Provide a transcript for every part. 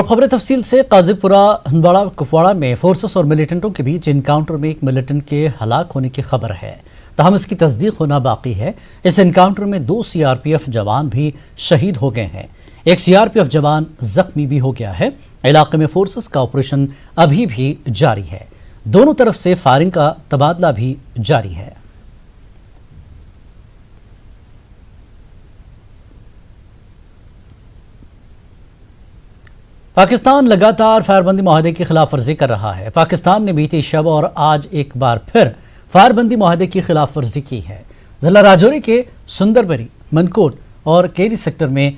और खबर तफसील से काजीपुरा हंदवाड़ा कुपवाड़ा में फोर्सेस और मिलिटेंटों के बीच इनकाउंटर में एक मिलिटेंट के हलाक होने की खबर है, तहम इसकी तस्दीक होना बाकी है। इस इनकाउंटर में 2 सीआरपीएफ जवान भी शहीद हो गए हैं, एक सीआरपीएफ जवान जख्मी भी हो गया है। इलाके में फोर्सेस का ऑपरेशन अभी भी जारी है, दोनों तरफ से फायरिंग का तबादला भी जारी है। पाकिस्तान लगातार फायरबंदी माहदे की खिलाफ वर्जी कर रहा है। पाकिस्तान ने बीती शब और आज एक बार फिर फायरबंदी माहदे की खिलाफ वर्जी की है। जिला राजौरी के सुंदरबरी, मनकोट और केरी सेक्टर में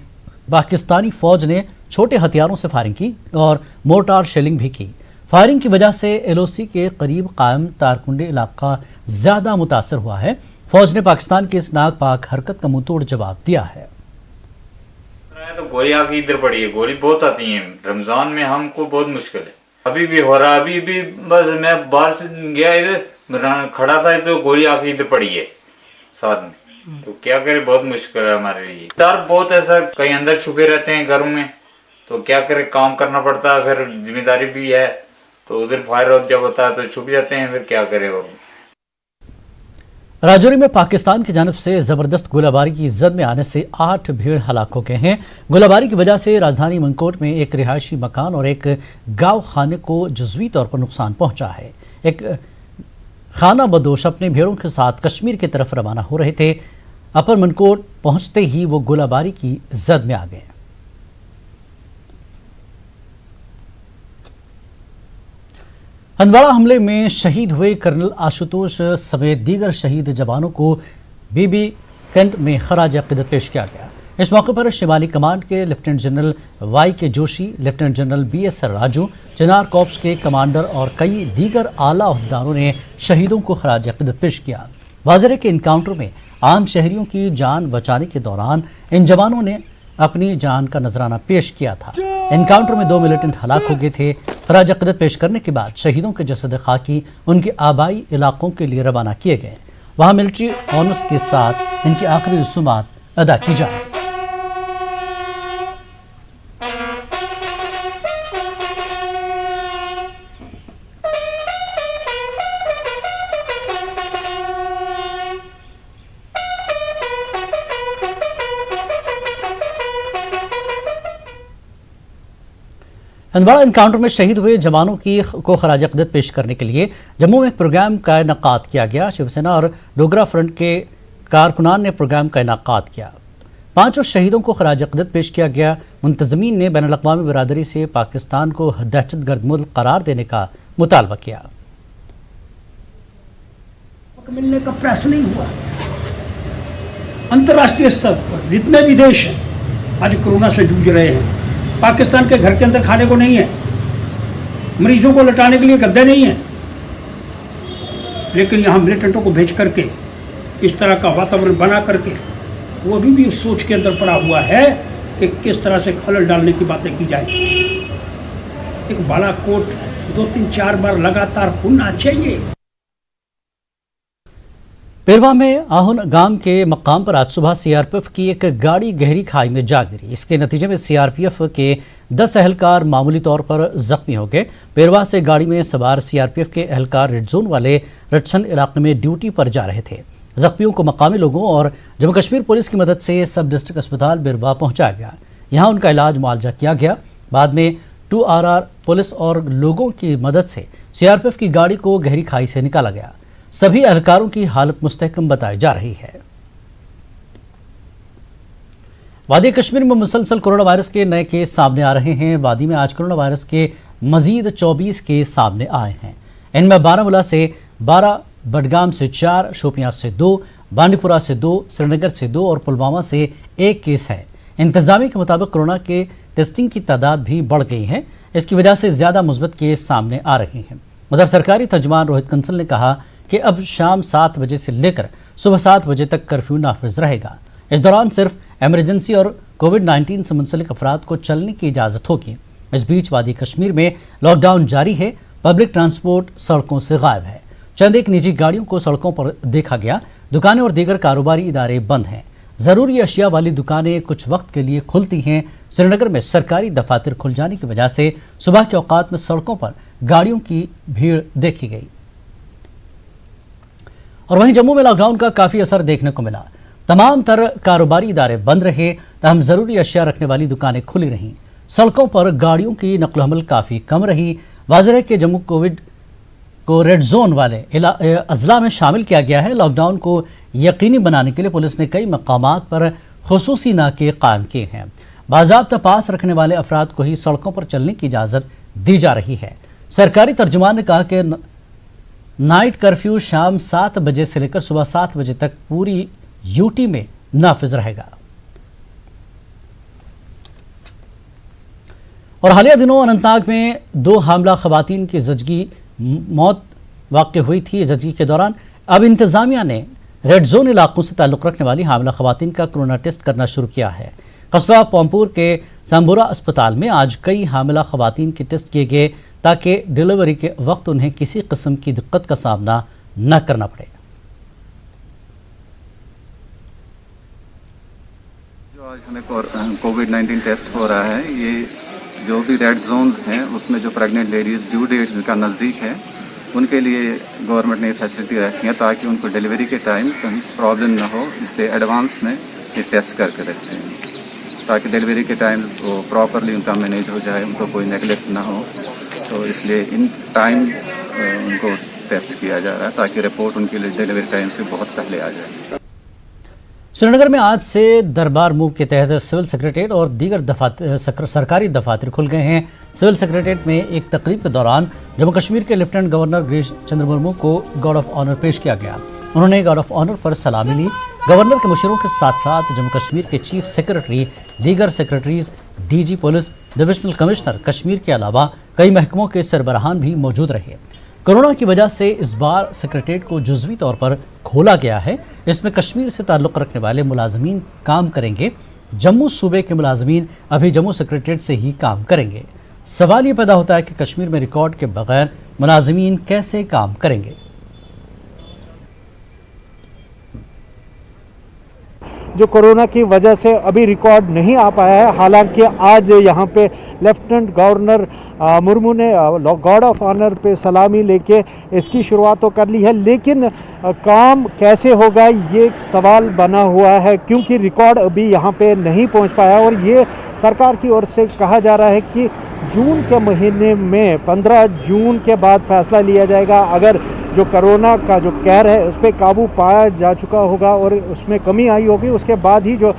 पाकिस्तानी फौज ने छोटे हथियारों से फायरिंग की और मोर्टार शेलिंग भी की। फायरिंग की वजह से एलओसी के करीब कायम तारकुंडी इलाका ज्यादा मुतासर हुआ है। फौज ने पाकिस्तान की इस नागपाक हरकत का मुंहतोड़ जवाब दिया है। तो गोली आके इधर पड़ी है, गोली बहुत आती है। रमजान में हमको बहुत मुश्किल है, अभी भी हो रहा है। अभी भी बस मैं बाहर से गया, इधर खड़ा था तो गोली आके इधर पड़ी है साथ में। तो क्या करे, बहुत मुश्किल है हमारे लिए। डर बहुत ऐसा, कहीं अंदर छुपे रहते हैं घरों में, तो क्या करे, काम करना पड़ता है, फिर जिम्मेदारी भी है। तो उधर फायर जब होता है तो छुप जाते हैं, फिर क्या करे। और राजौरी में पाकिस्तान की जानिब से जबरदस्त गोलाबारी की जद में आने से 8 भीड़ हलाक हो गए हैं। गोलाबारी की वजह से राजधानी मनकोट में एक रिहायशी मकान और एक गांव खाने को जुज़वी तौर पर नुकसान पहुंचा है। एक खाना बदोश अपने भेड़ों के साथ कश्मीर की तरफ रवाना हो रहे थे। अपर मनकोट पहुंचते ही वो गोलाबारी की जद में आ गए। हंदवाड़ा हमले में शहीद हुए कर्नल आशुतोष समेत दीगर शहीद जवानों को बीबी कैंट में खराज अकीदत पेश किया गया। इस मौके पर शिमाली कमांड के lieutenant general Y K Joshi, lieutenant general BS Raju, Chinar corps के कमांडर और कई दीगर आला ओहदेदारों ने शहीदों को खराज अकीदत पेश किया। वाज़ेह है कि इनकाउंटर में आम शहरियों की जान बचाने के दौरान इन जवानों ने अपनी जान का नजराना पेश किया था। इनकाउंटर में 2 मिलिटेंट हलाक हो गए थे। खराज अकीदत पेश करने के बाद शहीदों के जसद खाकी उनके आबाई इलाकों के लिए रवाना किए गए। वहां मिलिट्री ऑनर्स के साथ इनकी आखिरी रसूमात अदा की जाएगी। हंदवाड़ा इनकाउंटर में शहीद हुए जवानों को खराज अकीदत पेश करने के लिए जम्मू में एक प्रोग्राम का इनेकाद किया गया। शिवसेना और डोगरा फ्रंट के कारकुनान ने प्रोग्राम का इनेकाद किया। 5 शहीदों को खराज अकीदत पेश किया गया। मुंतज़मीन ने बैनुल अक़वामी बिरादरी से पाकिस्तान को दहशतगर्द मुल्क करार देने का मुतालबा किया। मिलने का प्रयास नहीं हुआ। अंतर्राष्ट्रीय स्तर पर जितने भी देश हैं आज कोरोना से जूझ रहे हैं। पाकिस्तान के घर के अंदर खाने को नहीं है, मरीजों को लटाने के लिए गद्दे नहीं है, लेकिन यहाँ मिलिटेंटों को भेज करके इस तरह का वातावरण बना करके वो अभी भी उस सोच के अंदर पड़ा हुआ है कि किस तरह से खलल डालने की बातें की जाए। एक बालाकोट 2-3-4 बार लगातार होना चाहिए। पेरवा में आहुन गांव के मकाम पर आज सुबह सीआरपीएफ की एक गाड़ी गहरी खाई में जा गिरी। इसके नतीजे में सीआरपीएफ के 10 एहलकार मामूली तौर पर जख्मी हो गए। पेरवा से गाड़ी में सवार सीआरपीएफ के एहलकार रेड जोन वाले रटसन इलाके में ड्यूटी पर जा रहे थे। जख्मियों को मकामी लोगों और जम्मू कश्मीर पुलिस की मदद से सब डिस्ट्रिक्ट अस्पताल पेरवा पहुंचाया गया। यहाँ उनका इलाज मुआवजा किया गया। बाद में 2RR पुलिस और लोगों की मदद से सीआरपीएफ की गाड़ी को गहरी खाई से निकाला गया। सभी एहलकारों की हालत मुस्तहकम बताई जा रही है। वादी कश्मीर में मुसलसल कोरोना वायरस के नए केस सामने आ रहे हैं। वादी में आज कोरोना वायरस के मजीद 24 केस सामने आए हैं। इनमें बारामूला से 12, बडगाम से 4, शोपियां से 2, बांडीपुरा से 2, श्रीनगर से 2 और पुलवामा से 1 केस है। इंतजामिया के मुताबिक कोरोना के टेस्टिंग की तादाद भी बढ़ गई है। इसकी वजह से ज्यादा मुस्बत केस सामने आ रहे हैं। उधर सरकारी तर्जुमान रोहित कंसल ने कहा कि अब शाम 7 बजे से लेकर सुबह 7 बजे तक कर्फ्यू नाफिज रहेगा। इस दौरान सिर्फ इमरजेंसी और कोविड-19 से मुंसलिक अफराद को चलने की इजाज़त होगी। इस बीच वादी कश्मीर में लॉकडाउन जारी है। पब्लिक ट्रांसपोर्ट सड़कों से गायब है। चंद एक निजी गाड़ियों को सड़कों पर देखा गया। दुकानें और दीगर कारोबारी इदारे बंद हैं। ज़रूरी अशिया वाली दुकानें कुछ वक्त के लिए खुलती हैं। श्रीनगर में सरकारी दफातर खुल जाने की वजह से सुबह के औकात में सड़कों पर गाड़ियों की भीड़ देखी गई। और वहीं जम्मू में लॉकडाउन का काफ़ी असर देखने को मिला। तमाम तर कारोबारी इदारे बंद रहे, तहम ज़रूरी अशिया रखने वाली दुकानें खुली रहीं। सड़कों पर गाड़ियों की नकल हमल काफ़ी कम रही। वाज़ेह है कि जम्मू कोविड को रेड जोन वाले अजला में शामिल किया गया है। लॉकडाउन को यकीनी बनाने के लिए पुलिस ने कई मकामात पर खुसूसी नाके कायम किए हैं। बाज़ाब्ता पास रखने वाले अफराद को ही सड़कों पर चलने की इजाज़त दी जा रही है। सरकारी तर्जुमान ने कहा कि नाइट कर्फ्यू शाम 7 बजे से लेकर सुबह 7 बजे तक पूरी यूटी में नाफिज रहेगा। और हालिया दिनों अनंतनाग में 2 हामला खवातीन की जजगी मौत वाक़ हुई थी। जजगी के दौरान अब इंतजामिया ने रेड जोन इलाकों से ताल्लुक़ रखने वाली हामला खवातीन का कोरोना टेस्ट करना शुरू किया है। कस्बा पोमपुर के सांबुरा अस्पताल में आज कई हामिला खवातीन के टेस्ट किए गए ताकि डिलीवरी के वक्त उन्हें किसी किस्म की दिक्कत का सामना न करना पड़े। जो आज हमें कोविड-19 टेस्ट हो रहा है, ये जो भी रेड जोन्स हैं उसमें जो प्रेग्नेंट लेडीज़ ड्यू डेट का नज़दीक है उनके लिए गवर्नमेंट ने फैसिलिटी रखी है ताकि उनको डिलीवरी के टाइम कहीं प्रॉब्लम ना हो, इसलिए एडवांस में ये टेस्ट करके रखते हैं ताकि डिलीवरी के टाइम वो प्रॉपरली उनका मैनेज हो जाए, उनको कोई नेगलेक्ट ना हो। तो इसलिए इन टाइम उनको टेस्ट किया जा रहा है ताकि रिपोर्ट उनके लिए डिलीवरी टाइम से बहुत पहले आ जाए। श्रीनगर में आज से दरबार मूव के तहत सिविल सेक्रेटरीट और दीगर सरकारी दफातर खुल गए हैं। सिविल सेक्रेटरीट में एक तकरीब के दौरान जम्मू कश्मीर के लेफ्टिनेंट गवर्नर गिरीश चंद्र मुर्मू को गार्ड ऑफ ऑनर पेश किया गया। उन्होंने गार्ड ऑफ ऑनर पर सलामी ली। गवर्नर के मुशीरों के साथ साथ जम्मू कश्मीर के चीफ सेक्रेटरी, दीगर secretaries, DG police, divisional commissioner Kashmir के अलावा कई महकमों के सरबराहान भी मौजूद रहे। कोरोना की वजह से इस बार सेक्रेटरीट को जुज़वी तौर पर खोला गया है। इसमें कश्मीर से ताल्लुक़ रखने वाले मुलाजमीन काम करेंगे। जम्मू सूबे के मुलाजमीन अभी जम्मू सेक्रेटरीट से ही काम करेंगे। सवाल ये पैदा होता है कि कश्मीर में रिकॉर्ड के बगैर मुलाजमीन कैसे काम करेंगे। जो कोरोना की वजह से अभी रिकॉर्ड नहीं आ पाया है। हालांकि आज यहाँ पे लेफ्टिनेंट गवर्नर मुर्मू ने गार्ड ऑफ ऑनर पे सलामी लेके इसकी शुरुआत तो कर ली है, लेकिन काम कैसे होगा ये एक सवाल बना हुआ है क्योंकि रिकॉर्ड अभी यहाँ पे नहीं पहुँच पाया। और ये सरकार की ओर से कहा जा रहा है कि जून के महीने में 15 जून के बाद फैसला लिया जाएगा। अगर जो कोरोना का जो कहर है उस पर काबू पाया जा चुका होगा और उसमें कमी आई होगी, उसके बाद ही जो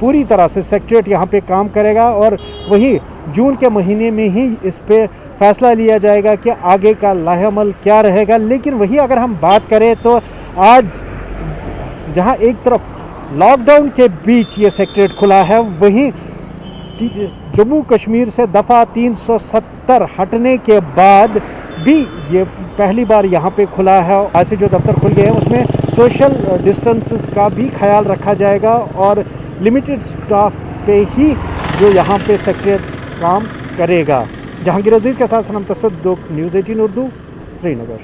पूरी तरह से सेक्रेटरीट यहाँ पे काम करेगा और वही जून के महीने में ही इस पे फैसला लिया जाएगा कि आगे का लाहेअमल क्या रहेगा। लेकिन वही अगर हम बात करें तो आज जहाँ एक तरफ लॉकडाउन के बीच ये सेक्रेटरीट खुला है, वहीं जम्मू कश्मीर से दफ़ा 370 हटने के बाद भी ये पहली बार यहाँ पे खुला है। आज से जो दफ्तर खुल गए हैं उसमें सोशल डिस्टेंसेस का भी ख्याल रखा जाएगा और लिमिटेड स्टाफ पे ही जो यहाँ पे सेक्रेटरीट काम करेगा। जहांगीर अजीज के साथ सनम तसद्दुक, न्यूज़ 18 उर्दू, श्रीनगर।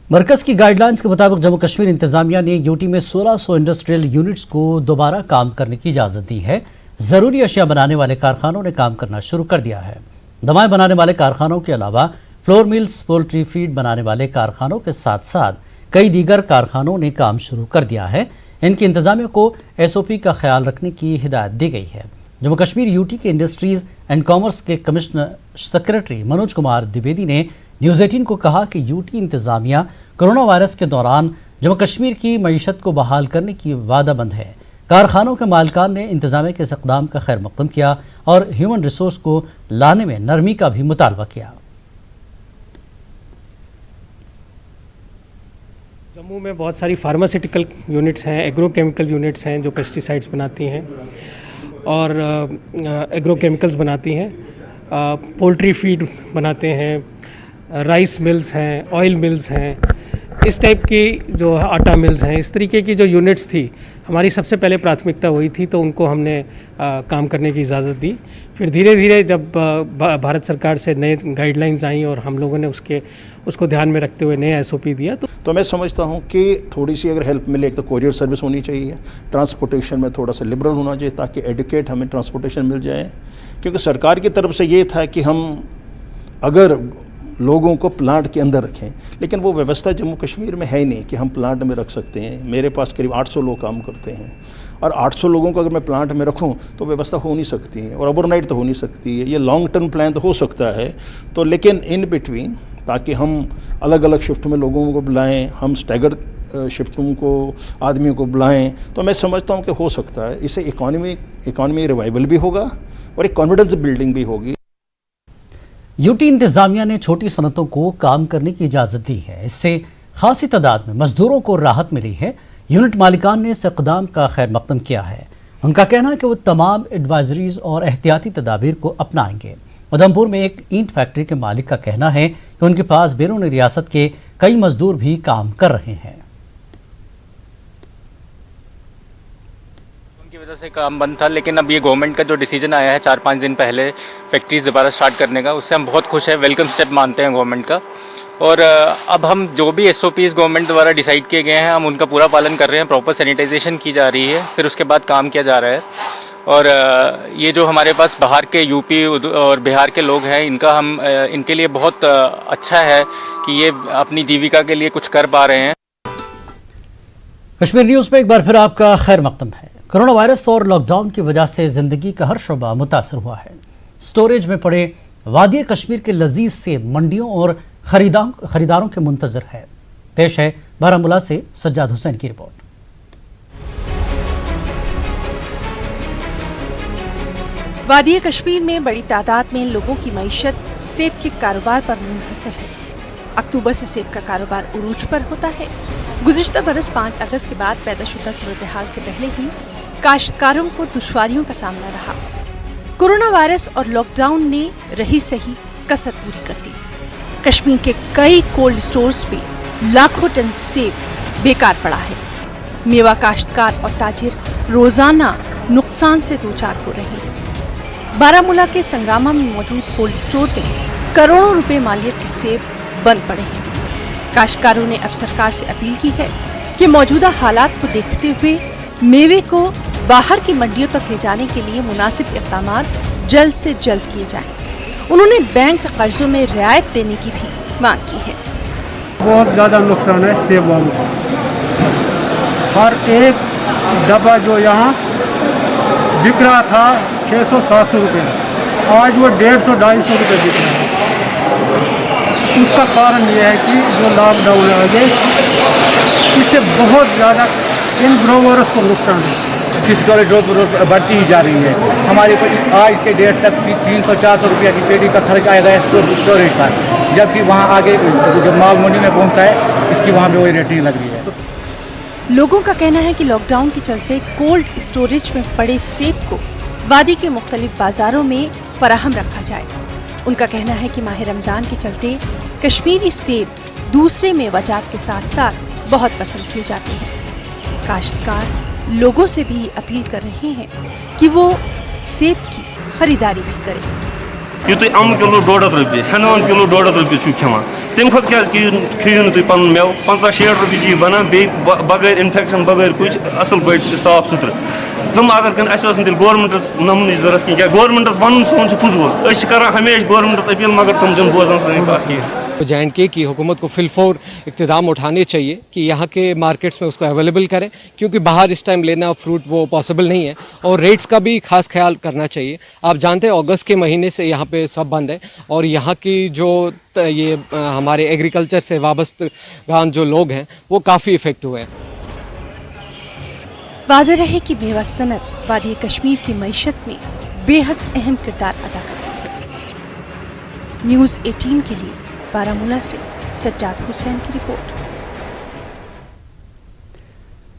मरकज़ की गाइडलाइंस के मुताबिक जम्मू कश्मीर इंतजामिया ने यूटी में 1600 इंडस्ट्रियल यूनिट्स को दोबारा काम करने की इजाज़त दी है। ज़रूरी अशिया बनाने वाले कारखानों ने काम करना शुरू कर दिया है। दवाएं बनाने वाले कारखानों के अलावा फ्लोर मिल्स, पोल्ट्री फीड बनाने वाले कारखानों के साथ साथ कई दीगर कारखानों ने काम शुरू कर दिया है। इनकी इंतजामिया को SOP का ख्याल रखने की हिदायत दी गई है। जम्मू कश्मीर यूटी के इंडस्ट्रीज एंड कॉमर्स के कमिश्नर सेक्रेटरी मनोज कुमार द्विवेदी ने न्यूज़ 18 को कहा कि यूटी इंतजामिया कोरोना वायरस के दौरान जम्मू कश्मीर की मईशत को बहाल करने की वादाबंद है। कारखानों के मालिकान ने इंतजामिया के इस इक़दाम का खैर मक़दम किया और ह्यूमन रिसोर्स को लाने में नरमी का भी मुतालबा किया। जम्मू में बहुत सारी फार्मास्यूटिकल यूनिट्स हैं, एग्रोकेमिकल यूनिट्स हैं जो पेस्टिसाइड्स बनाती हैं और एग्रोकेमिकल्स बनाती हैं, पोल्ट्री फीड बनाते हैं, राइस मिल्स हैं, ऑयल मिल्स हैं, इस टाइप की जो आटा मिल्स हैं, इस तरीके की जो यूनिट्स थी, हमारी सबसे पहले प्राथमिकता वही थी, तो उनको हमने काम करने की इजाज़त दी। फिर धीरे धीरे जब भारत सरकार से नए गाइडलाइंस आई और हम लोगों ने उसको ध्यान में रखते हुए नया SOP दिया, तो मैं समझता हूँ कि थोड़ी सी अगर हेल्प मिले, एक तो कोरियर सर्विस होनी चाहिए, ट्रांसपोर्टेशन में थोड़ा सा लिबरल होना चाहिए ताकि एडुकेट हमें ट्रांसपोर्टेशन मिल जाए। क्योंकि सरकार की तरफ से ये था कि हम अगर लोगों को प्लांट के अंदर रखें, लेकिन वो व्यवस्था जम्मू कश्मीर में है ही नहीं कि हम प्लांट में रख सकते हैं। मेरे पास करीब 800 लोग काम करते हैं और 800 लोगों को अगर मैं प्लांट में रखूं तो व्यवस्था हो नहीं सकती है, और ओवरनाइट तो हो नहीं सकती है। ये लॉन्ग टर्म प्लान तो हो सकता है, तो लेकिन इन बिटवीन ताकि हम अलग अलग शिफ्ट में लोगों को बुलाएं, हम स्टैगर्ड शिफ्टों को आदमियों को बुलाएं, तो मैं समझता हूँ कि हो सकता है। इससे इकॉनमी रिवाइवल भी होगा और एक कॉन्फिडेंस बिल्डिंग भी होगी। यूटी इंतजामिया ने छोटी सनतों को काम करने की इजाजत दी है। इससे खासी तादाद में मजदूरों को राहत मिली है। यूनिट मालिकान ने इस इक़दाम का खैर मकदम किया है। उनका कहना है कि वो तमाम एडवाइजरीज और एहतियाती तदाबीर को अपनाएंगे। उधमपुर में एक ईंट फैक्ट्री के मालिक का कहना है कि उनके पास बैरून रियासत के कई मजदूर भी काम कर रहे हैं। की वजह से काम बंद था, लेकिन अब ये गवर्नमेंट का जो डिसीजन आया है 4-5 दिन पहले फैक्ट्रीज दोबारा स्टार्ट करने का, उससे हम बहुत खुश हैं। वेलकम स्टेप मानते हैं गवर्नमेंट का। और अब हम जो भी SOPs गवर्नमेंट द्वारा डिसाइड किए गए हैं, हम उनका पूरा पालन कर रहे हैं। प्रॉपर सैनिटाइजेशन की जा रही है, फिर उसके बाद काम किया जा रहा है। और ये जो हमारे पास बाहर के यूपी और बिहार के लोग हैं, इनके लिए बहुत अच्छा है कि ये अपनी जीविका के लिए कुछ कर पा रहे हैं। कश्मीर न्यूज़ में एक बार फिर आपका खैर मकदम है। कोरोना वायरस और लॉकडाउन की वजह से जिंदगी का हर शोबा मुतासर हुआ है। स्टोरेज में पड़े वादी कश्मीर के लजीज सेब मंडियों और खरीदारों के मुंतजर है। पेश है बारामूला से सज्जाद हुसैन की रिपोर्ट। वादी कश्मीर में बड़ी तादाद में लोगों की मईशत सेब के कारोबार पर मुनहसर है। अक्टूबर से सेब का कारोबार उरूज पर होता है। गुज़िश्ता बरस 5 अगस्त के बाद पैदाशुदा सूरत हाल से पहले ही काश्तकारों को दुश्वारियों का सामना रहा। कोरोना वायरस और लॉकडाउन ने रही सही कसर पूरी कर दी। कश्मीर के कई कोल्ड स्टोर्स पे लाखों टन सेब बेकार पड़ा है। मेवा काश्तकार और ताजिर रोजाना नुकसान से दो चार हो रहे हैं। बारामूला के संग्रामा में मौजूद कोल्ड स्टोर पे करोड़ों रुपए मालियत के सेब बंद पड़े हैं। काश्तकारों ने अब सरकार से अपील की है कि मौजूदा हालात को देखते हुए मेवे को बाहर की मंडियों तक ले जाने के लिए मुनासिब इक़दाम जल्द से जल्द किए जाएं। उन्होंने बैंक कर्जों में रियायत देने की भी मांग की है। बहुत ज़्यादा नुकसान है सेबों में। हर एक डब्बा जो यहाँ बिक रहा था 600-700 रुपये, आज वो 150-250 रुपये बिक रहा है। उसका कारण ये है कि जो लॉकडाउन है आगे, इससे बहुत ज़्यादा इन ग्रोवर्स को नुकसान है। फिजिकल ग्रोथ बढ़ती ही जा रही है। हमारे को आज के डेट तक 300-400 रुपये की पेटी का खर्च आएगा स्टोरेज का, जबकि वहाँ आगे जो माल मंडी में पहुँचता है इसकी वहाँ पे वही रेटिंग लग रही है। लोगों का कहना है कि लॉकडाउन के चलते कोल्ड स्टोरेज में पड़े सेब को वादी के मुख्तलिफ बाजारों में फराहम रखा जाए। उनका कहना है कि माह रमज़ान के चलते कश्मीरी सेब दूसरे मेवाजात के साथ साथ बहुत पसंद किए जाते हैं। काश्तकार लोगों से भी अपील कर रहे हैं कि वो सेब की खरीदारी भी करें। ये तुम अम किलो 150 रुपये, हनान किलो 150 रुपये खेवान, तम खुद क्या खियो तुम पन मेव 50-60 रुपये चीज बनान बे बगैर इन्फेक्शन बगैर कुछ असल पे साफ सुथर। तुम अगर कन गवर्नमेंटस नमन जरूरत क्या गवर्नमेंटस वन सोन फजूल कर हमेशा गवर्नमेंटस अपील, मगर तुम जन बोजान सही बात की। J&K की हुकूमत को फिलफौर इक़्तिदाम उठाने चाहिए कि यहाँ के मार्केट्स में उसको अवेलेबल करें, क्योंकि बाहर इस टाइम लेना फ्रूट वो पॉसिबल नहीं है। और रेट्स का भी खास ख्याल करना चाहिए। आप जानते हैं अगस्त के महीने से यहाँ पे सब बंद है और यहाँ की जो ये हमारे एग्रीकल्चर से वाबस्ता जो लोग हैं वो काफ़ी इफ़ेक्ट हुए हैं। वाज़ेह रहे कि मेवा सनत वादी कश्मीर की मईशत में बेहद अहम किरदार अदा कर रही है। न्यूज़ 18 के लिए बारामूला से सज्जाद हुसैन की रिपोर्ट।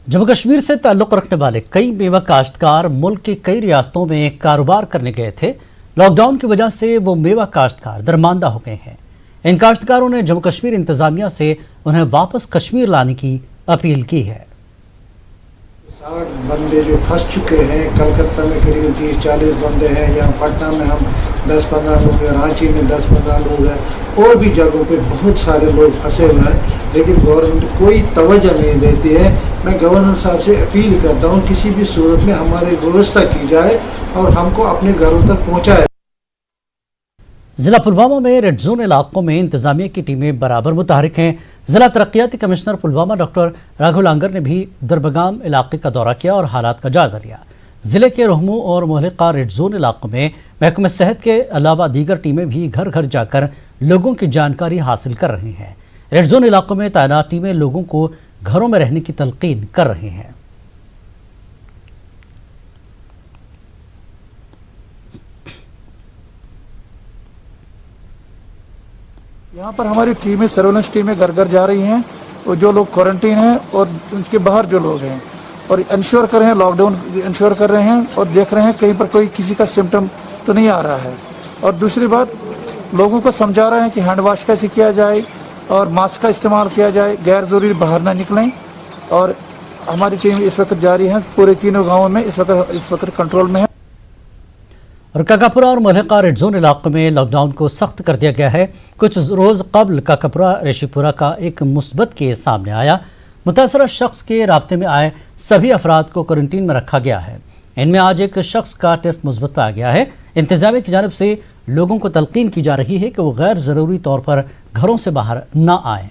जम्मू कश्मीर से ताल्लुक़ रखने वाले कई मेवा काश्तकार मुल्क की कई रियासतों में कारोबार करने गए थे। लॉकडाउन की वजह से वो मेवा काश्तकार दरमांदा हो गए हैं। इन काश्तकारों ने जम्मू कश्मीर इंतजामिया से उन्हें वापस कश्मीर लाने की अपील की है। 60 बंदे जो फंस चुके हैं, कलकत्ता में करीबन 30-40 बंदे हैं, यहाँ पटना में हम 10-15 लोग हैं, रांची में 10-15 लोग हैं, और भी जगहों पे बहुत सारे लोग फंसे हुए हैं, लेकिन गवर्नमेंट कोई तवज्जो नहीं देती है। मैं गवर्नर साहब से अपील करता हूँ किसी भी सूरत में हमारी व्यवस्था की जाए और हमको अपने घरों तक पहुँचाए। जिला पुलवामा में रेड जोन इलाकों में इंतजामिया की टीमें बराबर मुतहरिक हैं। जिला तरक्याती कमिश्नर पुलवामा डॉक्टर राघव लांगर ने भी दरबगाम इलाके का दौरा किया और हालात का जायजा लिया। जिले के रोहमू और मोहलिका रेड जोन इलाकों में महकमे सेहत के अलावा दीगर टीमें भी घर घर जाकर लोगों की जानकारी हासिल कर रही हैं। रेड जोन इलाकों में तैनात टीमें लोगों को घरों में रहने की तलकीन कर रही हैं। यहाँ पर हमारी टीमें, सर्वेलेंस टीमें घर घर जा रही हैं और जो लोग क्वारंटीन हैं और उनके बाहर जो लोग हैं, और इंश्योर कर रहे हैं, लॉकडाउन इंश्योर कर रहे हैं और देख रहे हैं कहीं पर कोई किसी का सिम्टम तो नहीं आ रहा है। और दूसरी बात, लोगों को समझा रहे हैं कि हैंड वॉश कैसे किया जाए और मास्क का इस्तेमाल किया जाए, गैर जरूरी बाहर ना निकलें। और हमारी टीम इस वक्त जारी है, पूरे तीनों गाँवों में इस वक्त कंट्रोल में है। और काकापुरा और मोहलिका रेड जोन इलाकों में लॉकडाउन को सख्त कर दिया गया है। कुछ रोज कबल काकापुरा रेशीपुरा का एक मुस्बत केस सामने आया। मुतासरा शख्स के राब्ते में आए सभी अफराद को क्वारंटीन में रखा गया है। इनमें आज एक शख्स का टेस्ट मुस्बत पाया गया है। इंतजामिया की जानिब से लोगों को तलकीन की जा रही है कि वो गैर जरूरी तौर पर घरों से बाहर न आए।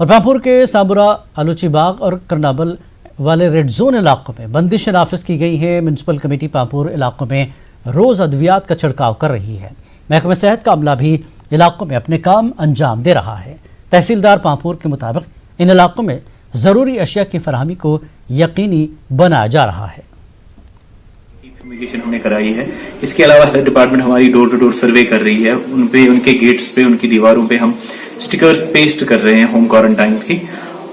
और पामपुर के सांबुरा, आलूची बाग और करनाबल वाले रेड जोन इलाकों में बंदिश नाफिज की गई है। म्यूनसिपल कमेटी पामपुर इलाकों में रोज अद्वियात का छिड़काव कर रही है। महकमे सेहत का अमला भी इलाकों में अपने काम अंजाम दे रहा है। तहसीलदार पामपुर के मुताबिक इन इलाकों में जरूरी अशिया की फराहमी को यकीनी बनाया जा रहा है। फ्यूमिगेशन हमने कराई है। इसके अलावा हेल्थ डिपार्टमेंट हमारी डोर टू डोर सर्वे कर रही है। उन पे, उनके गेट्स पे, उनकी दीवारों पे हम स्टिकर्स पेस्ट कर रहे हैं होम क्वारंटाइन की।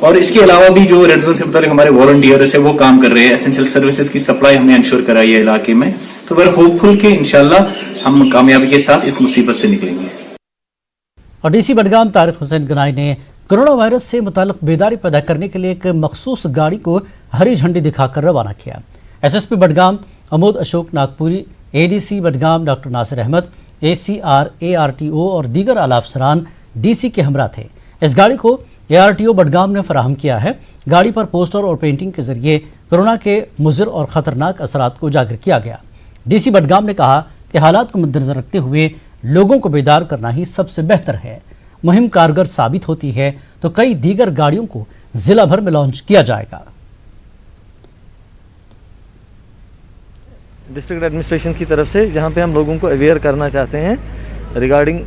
और इसके अलावा भी जो रेड जोन से मुताबिक हमारे वॉलंटियर्स है वो काम कर रहे हैं। एसेंशियल सर्विसेज की सप्लाई हमने इंश्योर कराई है इलाके में। तो वेर होपफुल कि इंशाल्लाह हम कामयाबी के साथ इस मुसीबत से निकलेंगे। और डीसी बडगाम तारिक हुसैन गनाई ने कोरोना वायरस से मुताल्लिक बेदारी पैदा करने के लिए एक मखसूस गाड़ी को हरी झंडी दिखाकर रवाना किया। SSP Budgam Amod Ashok Nagpuri, ADC Budgam doctor Nasir Ahmed, ACR, ARTO और दीगर आला अफसरान डीसी के हमरा थे। इस गाड़ी को एआरटीओ बडगाम ने फराहम किया है। गाड़ी पर पोस्टर और पेंटिंग के जरिए कोरोना के मुज़िर और ख़तरनाक असरात को उजागर किया गया। डीसी बडगाम ने कहा कि हालात को मद्देनजर रखते हुए लोगों को बेदार करना ही सबसे बेहतर है। मुहिम कारगर साबित होती है तो कई दीगर गाड़ियों को जिला भर में लॉन्च किया जाएगा। डिस्ट्रिक्ट एडमिनिस्ट्रेशन की तरफ से जहाँ पे हम लोगों को अवेयर करना चाहते हैं रिगार्डिंग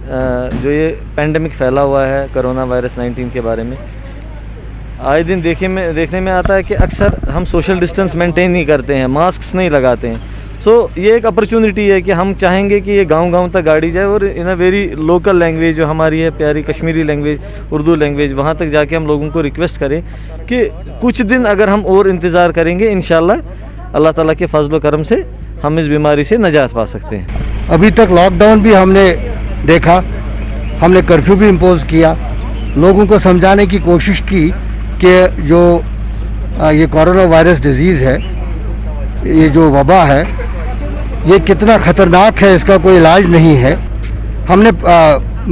जो ये पैंडेमिक फैला हुआ है कोरोना वायरस 19 के बारे में। आए दिन देखने में आता है कि अक्सर हम सोशल डिस्टेंस मेंटेन नहीं करते हैं, मास्क नहीं लगाते हैं। सो ये एक अपॉर्चुनिटी है कि हम चाहेंगे कि ये गांव-गांव तक गाड़ी जाए और इन अ वेरी लोकल लैंग्वेज जो हमारी है, प्यारी कश्मीरी लैंग्वेज, उर्दू लैंग्वेज, वहाँ तक जाके हम लोगों को रिक्वेस्ट करें कि कुछ दिन अगर हम और इंतज़ार करेंगे इंशाल्लाह अल्लाह ताला के फजल करम से हम इस बीमारी से नजात पा सकते हैं। अभी तक लॉकडाउन भी हमने देखा, हमने कर्फ्यू भी इम्पोज किया, लोगों को समझाने की कोशिश की कि जो ये कोरोना वायरस डिजीज़ है, ये जो वबा है, ये कितना ख़तरनाक है, इसका कोई इलाज नहीं है। हमने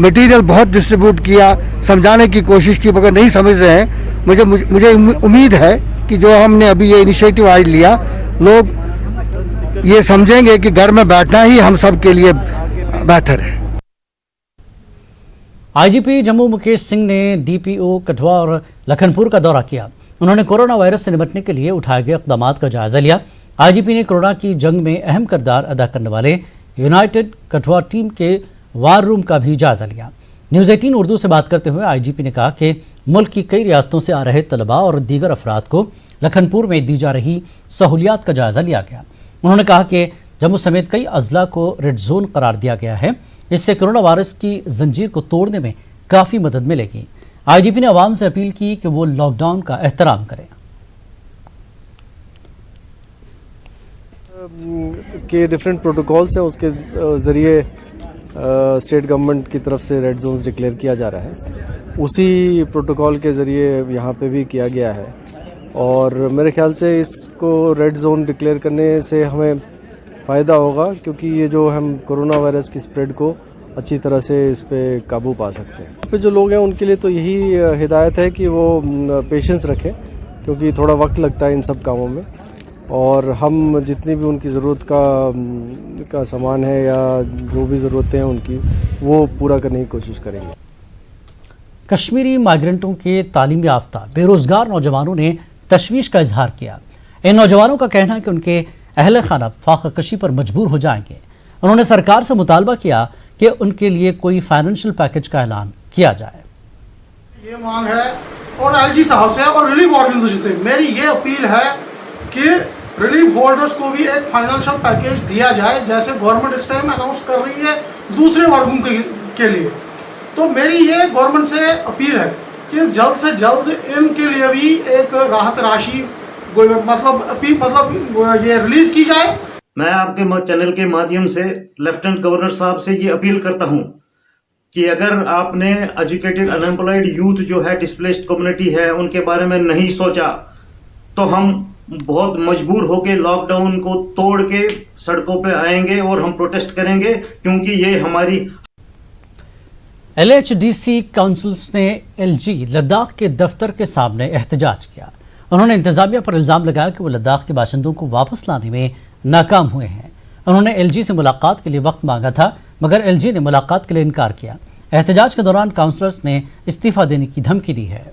मटेरियल बहुत डिस्ट्रीब्यूट किया, समझाने की कोशिश की, मगर नहीं समझ रहे हैं। मुझे उम्मीद है कि जो हमने अभी ये इनिशिएटिव आज लिया, लोग ये समझेंगे कि घर में बैठना ही हम सब के लिए बेहतर है। आईजीपी जम्मू मुकेश सिंह ने डीपीओ कठुआ और लखनपुर का दौरा किया। उन्होंने कोरोना वायरस से निपटने के लिए उठाए गए इक़दामात का जायजा लिया। आईजीपी ने कोरोना की जंग में अहम किरदार अदा करने वाले यूनाइटेड कठुआ टीम के वार रूम का भी जायजा लिया। न्यूज़ 18 उर्दू से बात करते हुए आईजीपी ने कहा कि मुल्क की कई रियासतों से आ रहे तलबा और दीगर अफराद को लखनपुर में दी जा रही सहूलियात का जायजा लिया गया। उन्होंने कहा कि जम्मू समेत कई अजला को रेड जोन करार दिया गया है। इससे कोरोना वायरस की जंजीर को तोड़ने में काफ़ी मदद मिलेगी। आईजीपी ने आवाम से अपील की कि वो लॉकडाउन का एहतराम करें। के डिफरेंट प्रोटोकॉल्स हैं, उसके ज़रिए स्टेट गवर्नमेंट की तरफ से रेड जोन्स डिक्लेयर किया जा रहा है। उसी प्रोटोकॉल के ज़रिए यहाँ पे भी किया गया है और मेरे ख्याल से इसको रेड जोन डिक्लेयर करने से हमें फ़ायदा होगा, क्योंकि ये जो हम कोरोना वायरस की स्प्रेड को अच्छी तरह से इस पे काबू पा सकते हैं। यहाँ पे जो लोग हैं उनके लिए तो यही हिदायत है कि वो पेशेंस रखें, क्योंकि थोड़ा वक्त लगता है इन सब कामों में, और हम जितनी भी उनकी ज़रूरत का सामान है या जो भी ज़रूरतें हैं उनकी, वो पूरा करने की कोशिश करेंगे। कश्मीरी माइग्रेंटों के तालीम याफ्ता बेरोजगार नौजवानों ने तशवीश का इजहार किया। इन नौजवानों का कहना है कि उनके अहल खाना फाकाकशी पर मजबूर हो जाएंगे। उन्होंने सरकार से मुतालबा किया कि उनके लिए कोई फाइनेंशियल पैकेज का ऐलान किया जाए। ये मांग है और एलजी साहब से और रिलीफ ऑर्गेनाइजेशन से मेरी ये अपील है कि रिलीफ होल्डर्स को भी एक फाइनेंशियल पैकेज दिया जाए, जैसे गवर्नमेंट इस टाइम अनाउंस कर रही है दूसरे वर्गों के लिए। तो मेरी ये गवर्नमेंट से अपील है कि जल्द से जल्द इनके लिए भी एक राहत राशि मतलब ये रिलीज की जाए। मैं आपके चैनल के माध्यम से लेफ्टिनेंट गवर्नर साहब से ये अपील करता हूं कि अगर आपने एजुकेटेड अनएम्प्लॉयड यूथ जो है, डिस्प्लेस्ड कम्युनिटी है, उनके बारे में नहीं सोचा, तो हम बहुत मजबूर होकर लॉकडाउन को तोड़ के सड़कों पे आएंगे और हम प्रोटेस्ट करेंगे, क्योंकि ये हमारी LHDC काउंसिल्स ने LG लद्दाख के दफ्तर के सामने एहतजाज किया। उन्होंने इंतजामिया पर इल्जाम लगाया कि वो लद्दाख के बाशिंदों को वापस लाने में नाकाम हुए हैं। उन्होंने LG से मुलाकात के लिए वक्त मांगा था, मगर LG ने मुलाकात के लिए इनकार किया। एहतजाज के दौरान काउंसलर्स ने इस्तीफा देने की धमकी दी है।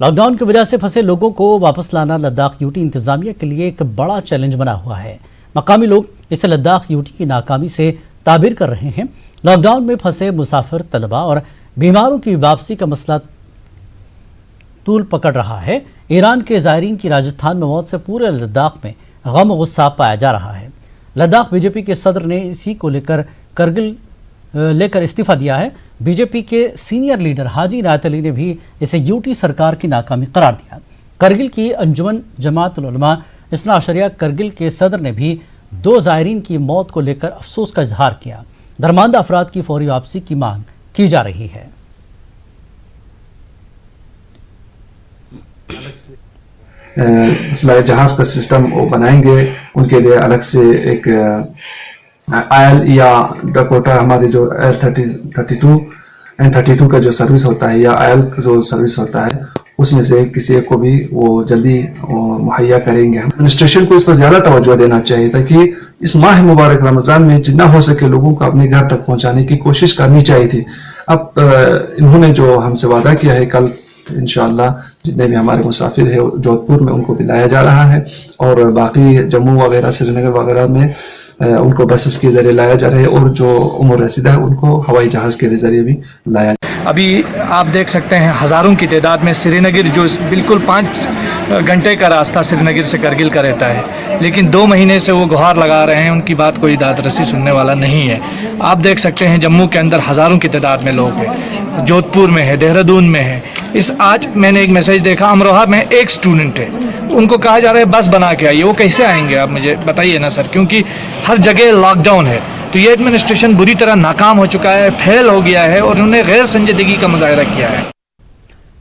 लॉकडाउन की वजह से फंसे लोगों को वापस लाना लद्दाख यूटी इंतजामिया के लिए एक बड़ा चैलेंज बना हुआ है। मकामी लोग इसे लद्दाख यूटी की नाकामी से ताबीर कर रहे हैं। लॉकडाउन में फंसे मुसाफिर, तलबा और बीमारों की वापसी का मसला तूल पकड़ रहा है। ईरान के ज़ायरीन की राजस्थान में मौत से पूरे लद्दाख में गम गुस्सा पाया जा रहा है। लद्दाख बीजेपी के सदर ने इसी को लेकर इस्तीफा दिया है। बीजेपी के सीनियर लीडर हाजी इनायत अली ने भी इसे यूटी सरकार की नाकामी करार दिया। करगिल की अंजुमन जमात उल उलमा इसना अशरिया करगिल के सदर ने भी 2 ज़ायरीन की मौत को लेकर अफसोस का इजहार किया। दरमानदा अफराद की फौरी वापसी की मांग की जा रही है। फ्लाई जहाज का सिस्टम वो बनाएंगे, उनके लिए अलग से एक आयल या डकोटा, हमारे जो L32 N32 का जो सर्विस होता है या आयल जो सर्विस होता है, उसमें से किसी एक को भी वो जल्दी मुहैया करेंगे। एडमिनिस्ट्रेशन को इस पर ज्यादा तवज्जो देना चाहिए ताकि इस माह मुबारक रमजान में जितना हो सके लोगों को अपने घर तक पहुंचाने की कोशिश करनी चाहिए थी। अब इन्होंने जो हमसे वादा किया है, कल इंशाअल्लाह जितने भी हमारे मुसाफिर है जोधपुर में उनको भी लाया जा रहा है और बाकी जम्मू वगैरह, श्रीनगर वगैरह में उनको बसेस के जरिए लाया जा रहा है और जो उम्र रसीदा है उनको हवाई जहाज के जरिए भी लाया। अभी आप देख सकते हैं हज़ारों की तादाद में श्रीनगर, जो बिल्कुल 5 घंटे का रास्ता श्रीनगर से करगिल का रहता है, लेकिन 2 महीने से वो गुहार लगा रहे हैं, उनकी बात कोई दादरसी सुनने वाला नहीं है। आप देख सकते हैं जम्मू के अंदर हज़ारों की तादाद में लोग हैं, जोधपुर में है, देहरादून में है। आज मैंने एक मैसेज देखा, अमरोहा में एक स्टूडेंट है, उनको कहा जा रहा है बस बना के आइए। वो कैसे आएंगे आप मुझे बताइए ना सर, क्योंकि हर जगह लॉकडाउन है। तो ये एडमिनिस्ट्रेशन बुरी तरह नाकाम हो चुका है, फेल हो गया है और उन्होंने गैर संजीदगी का मुजाहरा किया है।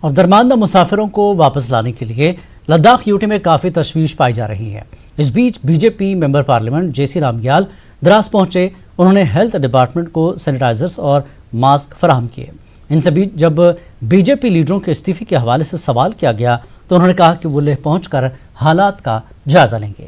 और दरमानदा मुसाफिरों को वापस लाने के लिए लद्दाख यूटी में काफ़ी तशवीश पाई जा रही है। इस बीच BJP member parliament JC Ramgyal Dras पहुंचे। उन्होंने हेल्थ डिपार्टमेंट को सैनिटाइजर्स और मास्क फराहम किए। इनसे बीच जब बीजेपी लीडरों के इस्तीफे के हवाले से सवाल किया गया तो उन्होंने कहा कि वो लेह पहुंचकर हालात का जायजा लेंगे।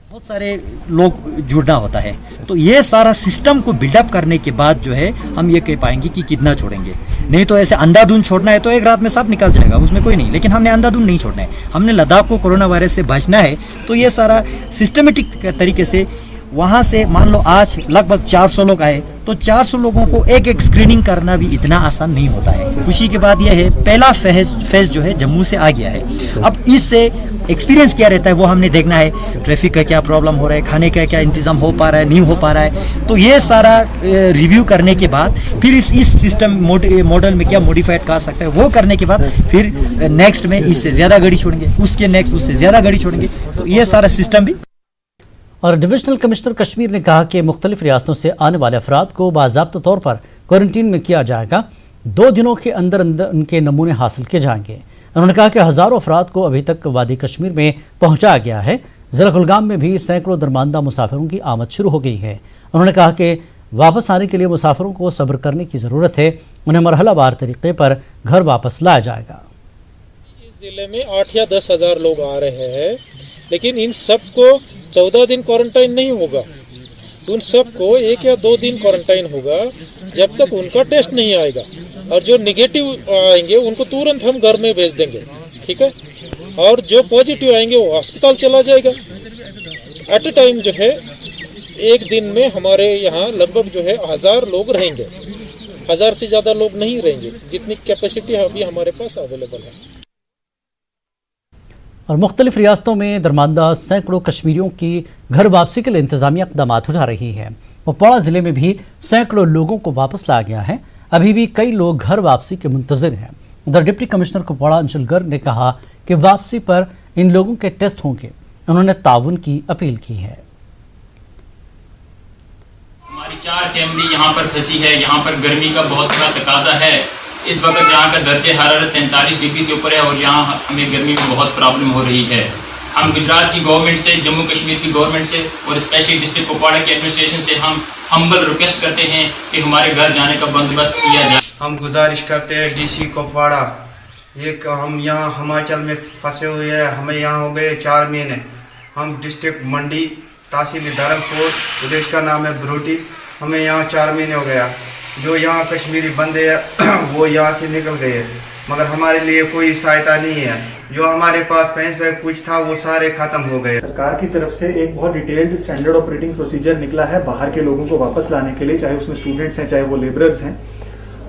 बहुत सारे लोग जुड़ना होता है, तो ये सारा सिस्टम को बिल्डअप करने के बाद जो है हम ये कह पाएंगे कि कितना छोड़ेंगे। नहीं तो ऐसे अंधाधुंध छोड़ना है तो एक रात में सब निकल जाएगा, उसमें कोई नहीं। लेकिन हमने अंधाधुंध नहीं छोड़ना है, हमने लद्दाख को कोरोना वायरस से बचना है। तो ये सारा सिस्टमेटिक तरीके से वहाँ से मान लो आज लगभग 400 लोग आए, तो 400 लोगों को एक एक स्क्रीनिंग करना भी इतना आसान नहीं होता है। खुशी की बात यह है, पहला फेज जो है जम्मू से आ गया है। अब इससे एक्सपीरियंस क्या रहता है वो हमने देखना है, ट्रैफिक का क्या प्रॉब्लम हो रहा है, खाने का क्या इंतजाम हो पा रहा है, नहीं हो पा रहा है। तो ये सारा रिव्यू करने के बाद फिर इस सिस्टम मॉडल में क्या मॉडिफाइड कर सकते हैं, वो करने के बाद फिर नेक्स्ट में इससे ज़्यादा गाड़ी छोड़ेंगे, उसके नेक्स्ट उससे ज़्यादा गाड़ी छोड़ेंगे। तो ये सारा सिस्टम भी। और डिविजनल कमिश्नर कश्मीर ने कहा कि मुख्तलिफ रियासतों से आने वाले अफराद को बाज़ाब्ता तौर पर क्वारंटीन में किया जाएगा। 2 दिनों के अंदर अंदर उनके नमूने हासिल किए जाएंगे। उन्होंने कहा कि हज़ारों अफराद को अभी तक वादी कश्मीर में पहुंचाया गया है। ज़िला कुलगाम में भी सैकड़ों दरमानदा मुसाफिरों की आमद शुरू हो गई है। उन्होंने कहा कि वापस आने के लिए मुसाफिरों को सब्र करने की ज़रूरत है, उन्हें मरहलावार तरीके पर घर वापस लाया जाएगा। इस जिले में 8 या 10 हज़ार लोग आ रहे हैं, लेकिन इन सबको 14 दिन क्वारंटाइन नहीं होगा। उन सबको 1 या 2 दिन क्वारंटाइन होगा जब तक उनका टेस्ट नहीं आएगा, और जो निगेटिव आएंगे उनको तुरंत हम घर में भेज देंगे, ठीक है। और जो पॉजिटिव आएंगे वो अस्पताल चला जाएगा। एट अ टाइम जो है 1 दिन में हमारे यहाँ लगभग जो है 1000 लोग रहेंगे। 1000 से ज़्यादा लोग नहीं रहेंगे, जितनी कैपेसिटी अभी हमारे पास अवेलेबल है। और मुख्तलिफ रियासतों में दरमानदा सैकड़ों कश्मीरियों की घर वापसी के लिए इंतजामिया इक़दाम उठा रही है। कुपवाड़ा जिले में भी सैकड़ों लोगों को वापस लाया गया है। अभी भी कई लोग घर वापसी के मुंतज़िर हैं। उधर डिप्टी कमिश्नर कुपवाड़ा अंशुल गर्ग ने कहा कि वापसी पर इन लोगों के टेस्ट होंगे। उन्होंने ताउन की अपील की है। हमारी 4 फैमिली यहाँ पर फंसी है। यहाँ पर गर्मी का बहुत बड़ा तकाजा है। इस वक्त यहाँ का दर्जे हरारत 43 डिग्री से ऊपर है और यहाँ हमें गर्मी में बहुत प्रॉब्लम हो रही है। हम गुजरात की गवर्नमेंट से, जम्मू कश्मीर की गवर्नमेंट से और स्पेशली डिस्ट्रिक्ट कुपवाड़ा की एडमिनिस्ट्रेशन से हम हम्बल रिक्वेस्ट करते हैं कि हमारे घर जाने का बंदोबस्त किया जाए। हम गुजारिश करते हैं डीसी कुपवाड़ा, हम यहाँ हिमाचल में फंसे हुए हैं। हमें यहाँ हो गए 4 महीने। हम डिस्ट्रिक्ट मंडी, तहसील धर्मपुर, प्रदेश का नाम है बरोटी। हमें यहाँ 4 महीने हो गया। जो यहाँ कश्मीरी बंदे हैं वो यहाँ से निकल गए, मगर हमारे लिए कोई सहायता नहीं है। जो हमारे पास पैसे कुछ था वो सारे खत्म हो गए। सरकार की तरफ से एक बहुत डिटेल्ड स्टैंडर्ड ऑपरेटिंग प्रोसीजर निकला है बाहर के लोगों को वापस लाने के लिए, चाहे उसमें स्टूडेंट्स हैं चाहे वो लेबरर्स हैं।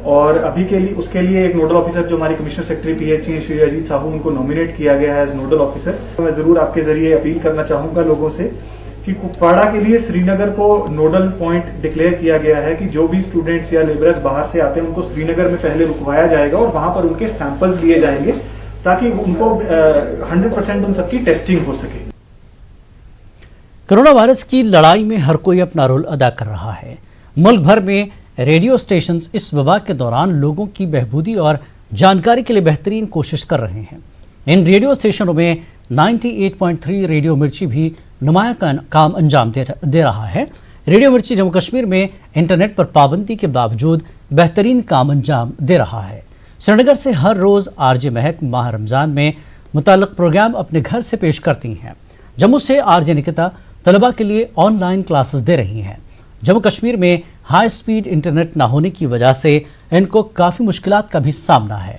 और अभी के लिए उसके लिए एक नोडल ऑफिसर जो हमारे कमिश्नर सेक्रेटरी पीएचई हैं श्री अजीत साहू, उनको नॉमिनेट किया गया है एज नोडल ऑफिसर। तो मैं जरूर आपके जरिए अपील करना चाहूंगा लोगों से कि कुपवाड़ा के लिए श्रीनगर को नोडल पॉइंट डिक्लेयर किया गया है कि जो भी स्टूडेंट्स या लेबरर्स बाहर से आते हैं उनको श्रीनगर में पहले रुकवाया जाएगा और वहां पर उनके सैंपल्स लिए जाएंगे ताकि उनको 100% उन सबकी टेस्टिंग हो सके। कोरोना वायरस की लड़ाई में हर कोई अपना रोल अदा कर रहा है। मुल्क भर में रेडियो स्टेशन इस वबा के दौरान लोगों की बहबूदी और जानकारी के लिए बेहतरीन कोशिश कर रहे हैं। इन रेडियो स्टेशनों में 98.3 रेडियो मिर्ची भी नुमाया काम अंजाम दे रहा है। रेडियो मिर्ची जम्मू कश्मीर में इंटरनेट पर पाबंदी के बावजूद बेहतरीन काम अंजाम दे रहा है। श्रीनगर से हर रोज़ आरजे महक माह रमज़ान में मुताल्लिक़ प्रोग्राम अपने घर से पेश करती हैं। जम्मू से आरजे निकिता तलबा के लिए ऑनलाइन क्लासेस दे रही हैं। जम्मू कश्मीर में हाई स्पीड इंटरनेट ना होने की वजह से इनको काफ़ी मुश्किलात का भी सामना है।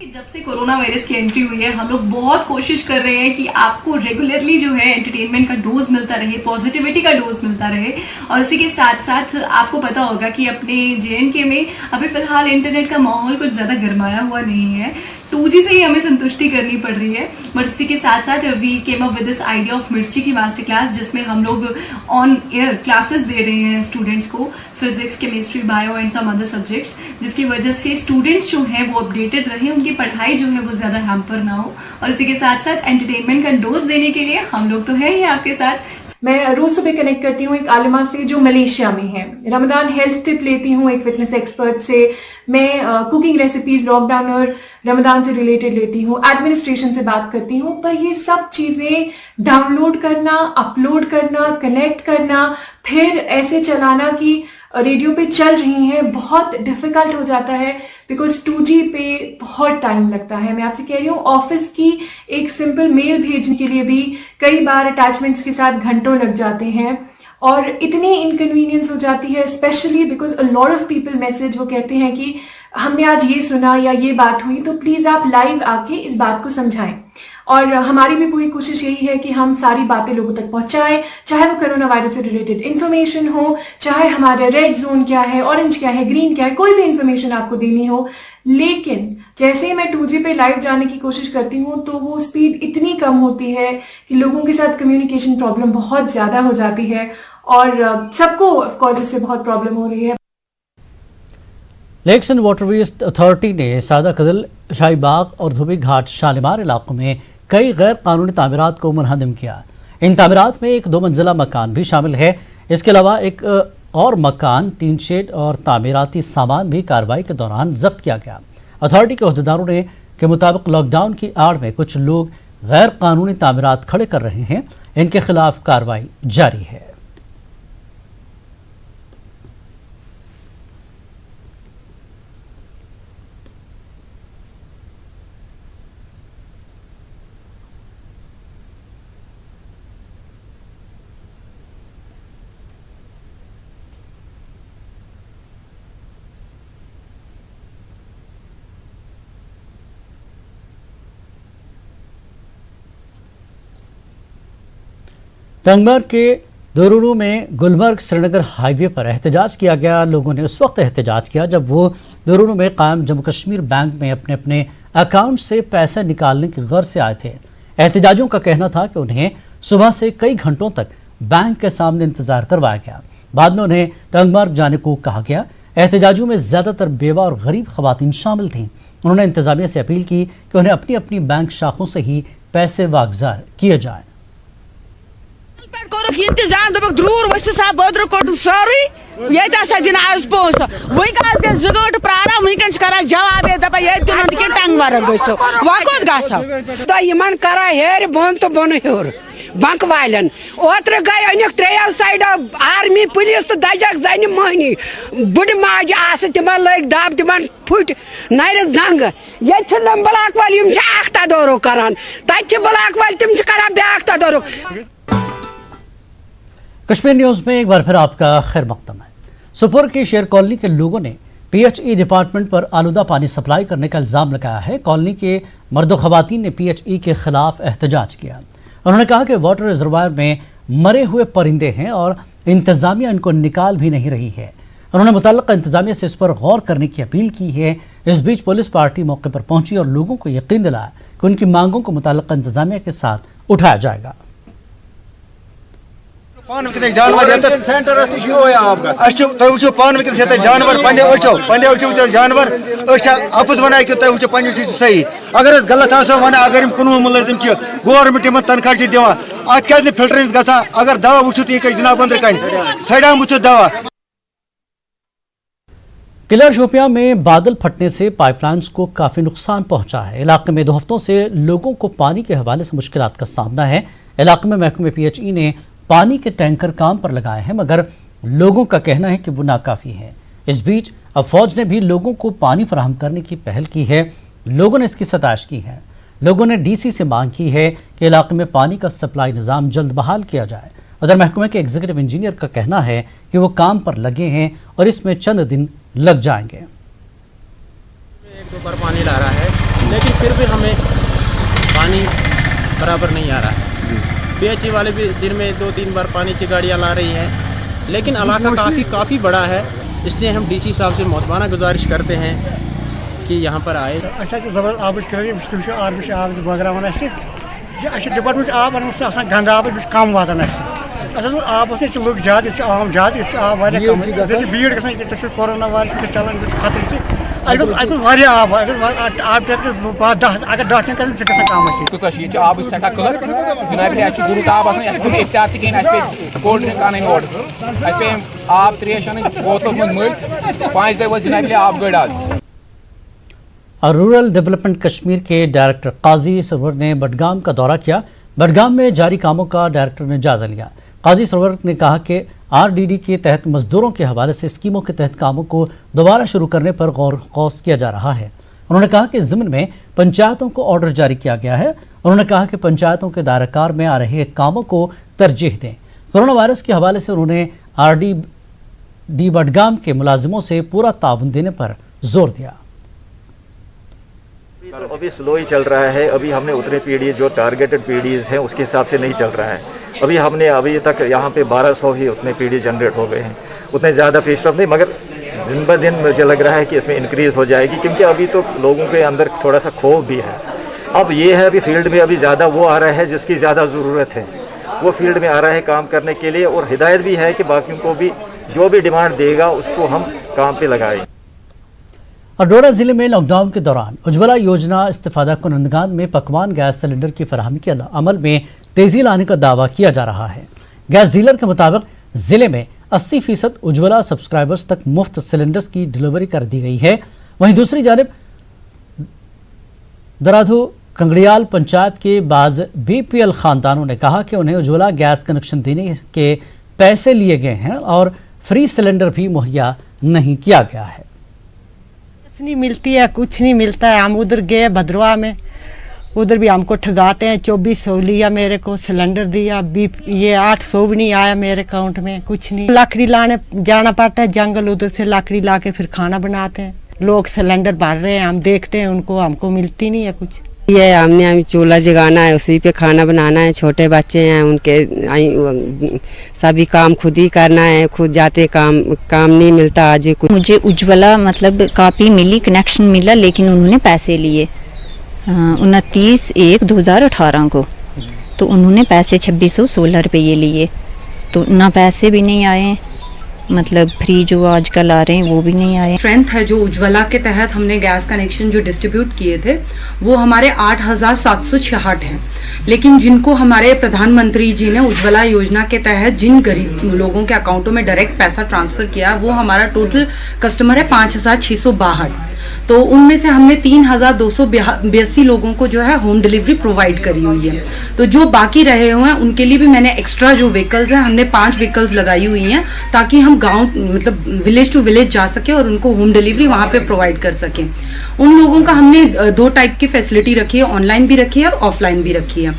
जब से कोरोना वायरस की एंट्री हुई है हम लोग बहुत कोशिश कर रहे हैं कि आपको रेगुलरली जो है एंटरटेनमेंट का डोज मिलता रहे, पॉजिटिविटी का डोज मिलता रहे। और उसी के साथ साथ आपको पता होगा कि अपने JNK में अभी फ़िलहाल इंटरनेट का माहौल कुछ ज़्यादा गर्माया हुआ नहीं है। 2G से ही हमें संतुष्टि करनी पड़ रही है। बट उसी के साथ साथ we came up with this idea of Mirchi की मास्टर क्लास, जिसमें हम लोग ऑन एयर क्लासेस दे रहे हैं स्टूडेंट्स को, physics, chemistry, bio and some other subjects, जिसकी वजह से स्टूडेंट्स जो हैं वो अपडेटेड रहे, उनकी पढ़ाई जो है वो ज़्यादा हैम्पर ना हो। और इसी के साथ साथ एंटरटेनमेंट का डोज देने के लिए हम लोग तो है ही आपके साथ। मैं रोज सुबह कनेक्ट करती हूँ एक आलिमा से जो मलेशिया में है। रमदान हेल्थ टिप लेती हूँ एक फिटनेस एक्सपर्ट से। मैं कुकिंग रेसिपीज लॉकडाउन और रमदान से रिलेटेड लेती हूँ। एडमिनिस्ट्रेशन से बात करती हूँ। पर ये सब चीजें डाउनलोड करना, अपलोड करना, कनेक्ट करना, फिर ऐसे चलाना कि रेडियो पे चल रही हैं, बहुत डिफिकल्ट हो जाता है बिकॉज 2G पे बहुत टाइम लगता है। मैं आपसे कह रही हूँ ऑफिस की एक सिंपल मेल भेजने के लिए भी कई बार अटैचमेंट्स के साथ घंटों लग जाते हैं और इतनी इनकन्वीनियंस हो जाती है, specially because a lot of people message, वो कहते हैं कि हमने आज ये सुना या ये बात हुई, तो प्लीज आप लाइव आके इस बात को समझाएं। और हमारी भी पूरी कोशिश यही है कि हम सारी बातें लोगों तक पहुंचाएं, चाहे वो कोरोना वायरस से रिलेटेड इन्फॉर्मेशन हो, चाहे हमारा रेड जोन क्या है, ऑरेंज क्या है, ग्रीन क्या है, कोई भी इन्फॉर्मेशन आपको देनी हो। लेकिन जैसे ही मैं 2G पे लाइव जाने की कोशिश करती हूँ तो वो स्पीड इतनी कम होती है कि लोगों के साथ कम्युनिकेशन प्रॉब्लम बहुत ज्यादा हो जाती है और सबको ऑफ कोर्स इससे बहुत प्रॉब्लम हो रही है। लेक्स एंड वाटरवेज अथॉरिटी ने सादा कदल, शाहीबाग और धोबी घाट शालीमार इलाकों में कई गैर कानूनी तामीरात को मुनहदम किया। इन तामीरात में एक 2 मंजिला मकान भी शामिल है। इसके अलावा एक और मकान, टीन शेड और तामीराती सामान भी कार्रवाई के दौरान जब्त किया गया। अथॉरिटी के अहदेदारों ने के मुताबिक लॉकडाउन की आड़ में कुछ लोग गैर कानूनी तामीरात खड़े कर रहे हैं। इनके खिलाफ कार्रवाई जारी है। टंगमर्ग के दोरुनु में गुलमर्ग श्रीनगर हाईवे पर एहतजाज किया गया। लोगों ने उस वक्त एहतजाज किया जब वो दोरुनु में कायम जम्मू कश्मीर बैंक में अपने अपने अकाउंट से पैसे निकालने की गर्ज से आए थे। एहतजाजियों का कहना था कि उन्हें सुबह से कई घंटों तक बैंक के सामने इंतजार करवाया गया। बाद में उन्हें टंगमर्ग जाने को कहा गया। एहतजाजियों में ज्यादातर बेवा और गरीब खवातीन शामिल थीं। उन्होंने इंतजामिया से अपील की कि उन्हें अपनी अपनी बैंक शाखों से ही पैसे वागजार किए जाएं। इंतजाम दोपक द्रूर वस्त सा बद्र कोट सारी ये दिन आज पोस वही का 2 घंटे प्रारा वही करा जवाब दपा ये दिन के टंग मार गसो वाकोत गासो तो यमन करा हेर बन तो बन हेर बैंक वालन ओत्र गय अनेक 3 साइड आर्मी पुलिस तो दजक जन मोहनी बुड माज आस तिमन लग दाब तिमन फुट नायर जंग ये छ ब्लॉक वाली हम आखता दौरो करान तच ब्लॉक वाली तिम करा ब्याखता दौरो। कश्मीर न्यूज में एक बार फिर आपका खैर मकदम है। सुपुर की शेर कॉलोनी के लोगों ने PHE डिपार्टमेंट पर आलूदा पानी सप्लाई करने का इल्जाम लगाया है। कॉलोनी के मर्दो खवातीन ने PHE के खिलाफ एहतजाज किया। उन्होंने कहा कि वाटर रिजर्वायर में मरे हुए परिंदे हैं और इंतजामिया इनको निकाल भी नहीं रही है। उन्होंने मुतल्लिका इंतजामिया से इस पर गौर करने की अपील की है। इस बीच पुलिस पार्टी मौके पर पहुंची और लोगों को यकीन दिलाया कि उनकी मांगों को मुतल्लिका इंतजामिया के साथ उठाया जाएगा। जानवर जानवर अपुज वन कि सही अगर गलत वन अगर कुनू मुलजिम गवर्नमेंट इन तनख्वाह दिवान अत क्या फिल्टरिंग गा अगर दवा वो जनाब अंदर कन थड़ाम वो दवा। किला शोपियां में बादल फटने से पाइपलाइंस को काफी नुकसान पहुंचा है। इलाके में 2 हफ्तों से लोगों को पानी के हवाले से मुश्किलात का सामना है। इलाके में महकमे PHE ने पानी के टैंकर काम पर लगाए हैं मगर लोगों का कहना है कि वो नाकाफी है। इस बीच अब फौज ने भी लोगों को पानी फराहम करने की पहल की है। लोगों ने इसकी सताइश की है। लोगों ने DC से मांग की है कि इलाके में पानी का सप्लाई निज़ाम जल्द बहाल किया जाए। उधर महकमे के एग्जीक्यूटिव इंजीनियर का कहना है कि वो काम पर लगे हैं और इसमें चंद दिन लग जाएंगे। 1-2 बार पानी ला रहा है लेकिन फिर भी हमें पानी बराबर नहीं आ रहा है। PHE वाले भी दिन में 2-3 बार पानी की गाड़ियाँ ला रही हैं लेकिन इलाका काफ़ी बड़ा है, इसलिए हम DC साहब से मोहतबाना गुजारिश करते हैं कि यहाँ पर आए। डिपार्टमेंट आब गंद आब कम वातान आब लुक ज्यादा आम ज्यादा आब भीड़ ग कोरोना वायरस चलान खतर आब आब अगर 10 दिन कम आब सठा कलर जनाब गुरुताब एहतियात कहें कोल्ड ड्रिंक अन आब त्रेश अन बोतल मल 5 दिन जनाब आब गड़ आज। और रूरल डेवलपमेंट कश्मीर के डायरेक्टर काजी सरवर ने बडगाम का दौरा किया। बडगाम में जारी कामों का डायरेक्टर ने जायजा लिया। काजी सरवर ने कहा कि RDD के तहत मजदूरों के हवाले से स्कीमों के तहत कामों को दोबारा शुरू करने पर गौर खौस किया जा रहा है। उन्होंने कहा कि ज़िम्न में पंचायतों को ऑर्डर जारी किया गया है। उन्होंने कहा कि पंचायतों के दायराकार में आ रहे कामों को तरजीह दें। कोरोना वायरस के हवाले से उन्होंने RDD बडगाम के मुलाजिमों से पूरा ताउन देने पर जोर दिया। तो अभी स्लो ही चल रहा है। अभी हमने उतने पीडी जो टारगेटेड पीडीज हैं उसके हिसाब से नहीं चल रहा है। अभी तक यहाँ पे 1200 ही उतने पीडी जनरेट हो गए हैं, उतने ज़्यादा पेशरफ नहीं, मगर दिन ब दिन मुझे लग रहा है कि इसमें इंक्रीज़ हो जाएगी, क्योंकि अभी तो लोगों के अंदर थोड़ा सा खौफ भी है। अब ये है अभी फील्ड में अभी ज़्यादा वो आ रहा है जिसकी ज़्यादा ज़रूरत है, वो फील्ड में आ रहा है काम करने के लिए, और हिदायत भी है कि बाकियों को भी जो भी डिमांड देगा उसको हम काम पे लगाएं। और डोडा जिले में लॉकडाउन के दौरान उज्ज्वला योजना इस्तेफादा कुनंदगान में पकवान गैस सिलेंडर की फराहमी के अमल में तेजी लाने का दावा किया जा रहा है। गैस डीलर के मुताबिक जिले में 80% उज्ज्वला सब्सक्राइबर्स तक मुफ्त सिलेंडर्स की डिलीवरी कर दी गई है। वहीं दूसरी जानिब दराधू कंगड़ियाल पंचायत के बाज बीपीएल खानदानों ने कहा कि उन्हें उज्ज्वला गैस कनेक्शन देने के पैसे लिए गए हैं और फ्री सिलेंडर भी मुहैया नहीं किया गया है। नहीं मिलती है, कुछ नहीं मिलता है। हम उधर गए भद्रवा में, उधर भी हमको ठगाते हैं। 2400 लिया मेरे को, सिलेंडर दिया, ये 800 भी नहीं आया मेरे अकाउंट में, कुछ नहीं। लकड़ी लाने जाना पड़ता है जंगल, उधर से लकड़ी ला के फिर खाना बनाते हैं। लोग सिलेंडर भर रहे हैं, हम देखते हैं उनको, हमको मिलती नहीं है कुछ। ये हमने चूल्हा जगाना है, उसी पे खाना बनाना है। छोटे बच्चे हैं, उनके सभी काम खुद ही करना है, खुद जाते काम नहीं मिलता आज कुछ। मुझे उज्ज्वला मतलब काफ़ी मिली, कनेक्शन मिला, लेकिन उन्होंने पैसे लिए 29/1/2018 को। तो उन्होंने पैसे 2616 रुपये लिए, तो ना पैसे भी नहीं आए, मतलब फ्री जो आजकल आ रहे हैं वो भी नहीं आए। स्ट्रेंथ है जो उज्ज्वला के तहत हमने गैस कनेक्शन जो डिस्ट्रीब्यूट किए थे वो हमारे 8766 हैं, लेकिन जिनको हमारे प्रधानमंत्री जी ने उज्ज्वला योजना के तहत जिन गरीब लोगों के अकाउंटों में डायरेक्ट पैसा ट्रांसफ़र किया वो हमारा टोटल कस्टमर है 5662। तो उनमें से हमने 3282 लोगों को जो है होम डिलीवरी प्रोवाइड करी हुई है। तो जो बाकी रहे हुए हैं उनके लिए भी मैंने एक्स्ट्रा जो व्हीकल्स हैं, हमने 5 व्हीकल्स लगाई हुई हैं ताकि हम गांव मतलब विलेज टू विलेज जा सके और उनको होम डिलीवरी वहां पे प्रोवाइड कर सके। उन लोगों का हमने 2 टाइप की फैसिलिटी रखी है, ऑनलाइन भी रखी है और ऑफलाइन भी रखी है।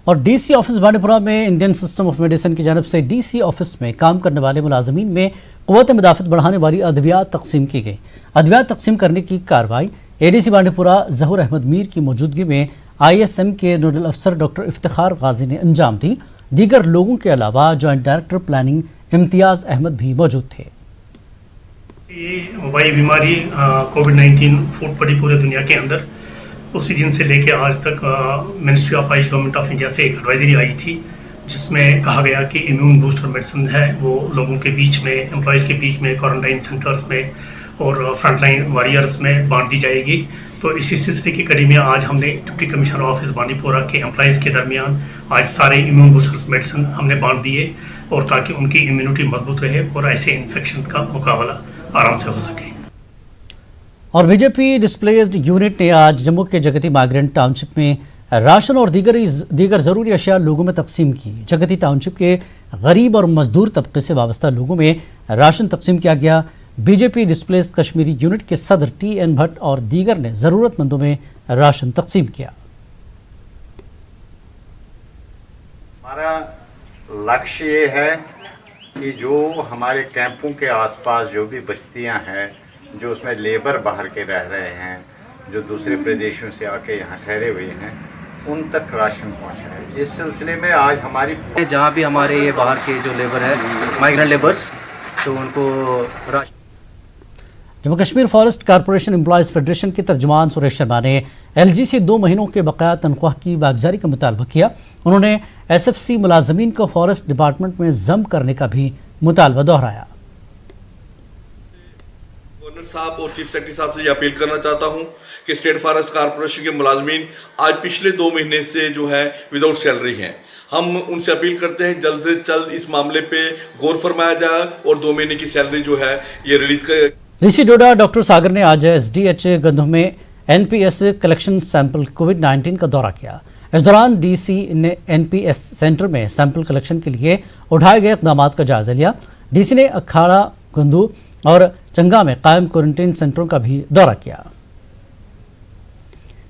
और डीसी ऑफिस बांडीपुरा में इंडियन सिस्टम ऑफ मेडिसिन की जानिब से डीसी ऑफिस में काम करने वाले मुलाजमीन में क़ुव्वत मुदाफ़त बढ़ाने वाली अद्वियात तकसीम की गई। अद्वियात तकसीम करने की कार्रवाई एडीसी बांडीपुरा ज़हूर अहमद मीर की मौजूदगी में ISM के नोडल अफसर डॉक्टर इफ्तिखार गाजी ने अंजाम दी। दीगर लोगों के अलावा जॉइंट डायरेक्टर प्लानिंग इम्तियाज़ अहमद भी मौजूद थे। ये वही बीमारी कोविड-19 फूट पड़ी पूरे दुनिया के अंदर। उसी दिन से लेके आज तक ministry of Ayush government of India से एक एडवाइजरी आई थी जिसमें कहा गया कि इम्यून बूस्टर मेडिसिन है वो लोगों के बीच में, एम्प्लॉयज़ के बीच में, क्वारंटाइन सेंटर्स में और फ्रंटलाइन वॉरियर्स में बांट दी जाएगी। तो इसी सिलसिले की कड़ी में आज हमने डिप्टी कमिश्नर ऑफिस बांडीपुरा के एम्प्लॉयज़ के दरमियान आज सारे इम्यून बूस्टर मेडिसिन हमने बांट दिए, और ताकि उनकी इम्यूनिटी मजबूत रहे और ऐसे इन्फेक्शन का मुकाबला आराम से हो सके। और बीजेपी डिस्प्लेस्ड यूनिट ने आज जम्मू के जगती माइग्रेंट टाउनशिप में राशन और दीगर ज़रूरी अशिया लोगों में तकसीम की। जगती टाउनशिप के गरीब और मजदूर तबके से वाबस्ता लोगों में राशन तकसीम किया गया। बीजेपी डिस्प्लेस्ड कश्मीरी यूनिट के सदर TN भट्ट और दीगर ने ज़रूरतमंदों में राशन तकसीम किया। हमारा लक्ष्य ये है कि जो हमारे कैंपों के आसपास जो भी बस्तियां हैं, जो उसमें लेबर बाहर के रह रहे हैं, जो दूसरे प्रदेशों से आके यहाँ ठहरे हुए हैं, उन तक राशन पहुँचाए। इस सिलसिले में आज हमारी जहाँ भी हमारे ये बाहर के जो लेबर है, माइग्रेंट लेबर्स, तो उनको ration. Jammu Kashmir forest corporation employees federation के तर्जुमान सुरेश शर्मा ने LG से 2 महीनों के बकाया तनख्वाह की वागजारी का मुतालबा किया। उन्होंने SFC मुलाजमीन को फॉरेस्ट डिपार्टमेंट में जम करने का भी मुतालबा दोहराया। गवर्नर साहब और चीफ सेक्रेटरी साहब से ये अपील करना चाहता हूँ कि स्टेट फॉरेस्ट कारपोरेशन के मुलाजमीन आज पिछले 2 महीने से जो है विदाउट सैलरी हैं। हम उनसे अपील करते हैं जल्द से जल्द इस मामले पे गौर फरमाया जाए और 2 महीने की सैलरी जो है ये रिलीज कर। डीसी डोडा डॉक्टर सागर ने आज SDH गंधों में NPS कलेक्शन सैंपल कोविड-19 का दौरा किया। इस दौरान DC ने NPS सेंटर में सैंपल कलेक्शन के लिए उठाए गए इक़दाम का जायजा लिया। DC ने अखाड़ा, गंधू और चंगा में कायम क्वारंटीन सेंटरों का भी दौरा किया।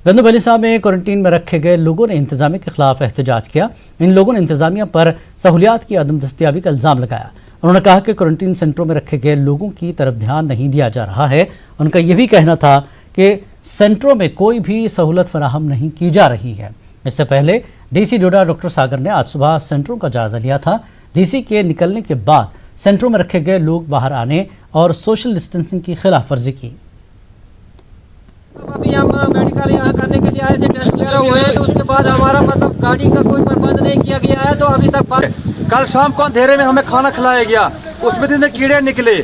गंदू बलिसा में क्वारंटीन में रखे गए लोगों ने इंतजामिया के खिलाफ एहतजाज किया। इन लोगों ने इंतजामिया पर सहूलियात की अदम दस्तियाबी का इल्ज़ाम लगाया। उन्होंने कहा कि क्वारंटीन सेंटरों में रखे गए लोगों की तरफ ध्यान नहीं दिया जा रहा है। उनका यह भी कहना था कि सेंटरों में कोई भी सहूलत फराहम नहीं की जा रही है। इससे पहले डीसी डोडा डॉक्टर सागर ने आज सुबह सेंटरों का जायजा लिया था। डीसी के निकलने के बाद सेंटरों में रखे गए लोग बाहर आने और सोशल डिस्टेंसिंग की खिलाफ वर्जी की। अभी हम मेडिकल यहाँ करने के लिए आए थे, टेस्ट वगैरह हुए हैं, तो उसके बाद हमारा मतलब गाड़ी का कोई प्रबंध नहीं किया गया है, तो अभी तक कल शाम को अंधेरे में हमें खाना खिलाया गया, उसमें इतने कीड़े निकले।